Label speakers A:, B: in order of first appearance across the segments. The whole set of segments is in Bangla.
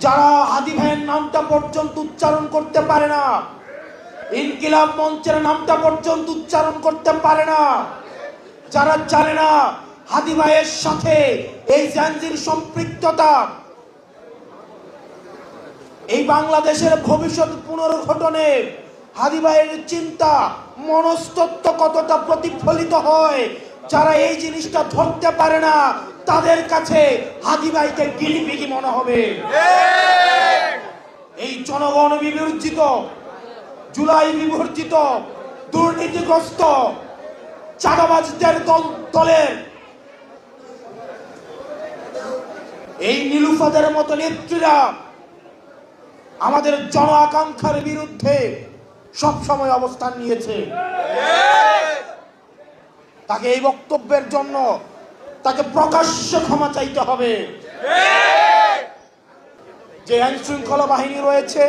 A: যারা হাদি ভাইয়ের নামটা পর্যন্ত উচ্চারণ করতে পারে না, ইনকিলাব মঞ্চের নামটা পর্যন্ত উচ্চারণ করতে পারে না, যারা জানে না হাদি ভাইয়ের সাথে এই জাঞ্জির সম্পৃক্ততা এই বাংলাদেশের ভবিষ্যৎ পুনর্গঠনে হাদি ভাইয়ের চিন্তা মনস্তত্ত্ব কতটা প্রতিফলিত হয়, যারা এই জিনিসটা ধরতে পারে না তাদের কাছে হাদি ভাইকে গিলিপিগি মনে হবে। এই জনগণ বিবর্জিত, জুলাই বিবর্জিত, দুর্নীতিগ্রস্ত চাঁদাবাজদের দলের এই নীলুফাদের মতো নেত্রীরা আমাদের জন আকাঙ্ক্ষার বিরুদ্ধে সবসময় অবস্থান নিয়েছে। তাকে এই বক্তব্যের জন্য তাকে প্রকাশ্যে ক্ষমা চাইতে হবে। যে আইন শৃঙ্খলা বাহিনী রয়েছে,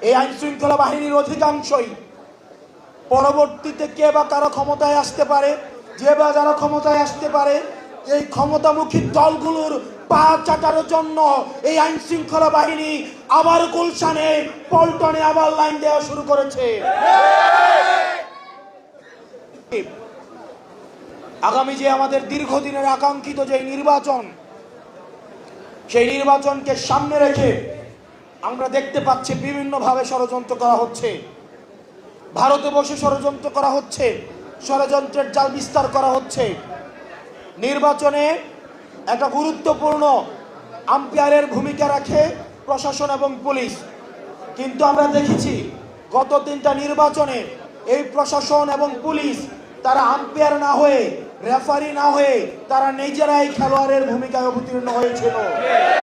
A: এই আইন শৃঙ্খলা বাহিনীর অধিকাংশই পরবর্তীতে কে বা কারা ক্ষমতায় আসতে পারে, যে বা যারা ক্ষমতায় আসতে পারে, এই ক্ষমতামুখী দলগুলোর পা চাটার জন্য এই আইন শৃঙ্খলা বাহিনী আবার গুলশানে পল্টনে আবার লাইন দেওয়া শুরু করেছে। আগামী যে আমাদের দীর্ঘদিনের আকাঙ্ক্ষিত যে নির্বাচন, সেই নির্বাচনকে সামনে রেখে আমরা দেখতে পাচ্ছি বিভিন্নভাবে ষড়যন্ত্র করা হচ্ছে। ভারতে বসে ষড়যন্ত্র করা হচ্ছে, ষড়যন্ত্রের জাল বিস্তার করা হচ্ছে। নির্বাচনে একটা গুরুত্বপূর্ণ আম্পায়ারের ভূমিকা রাখে প্রশাসন এবং পুলিশ, কিন্তু আমরা দেখেছি গত 3টা নির্বাচনে এই প্রশাসন এবং পুলিশ তারা আম্পায়ার না হয়ে, রেফারি না হয়ে তারা নিজেরাই খেলোয়াড়ের ভূমিকায় অবতীর্ণ হয়েছিল।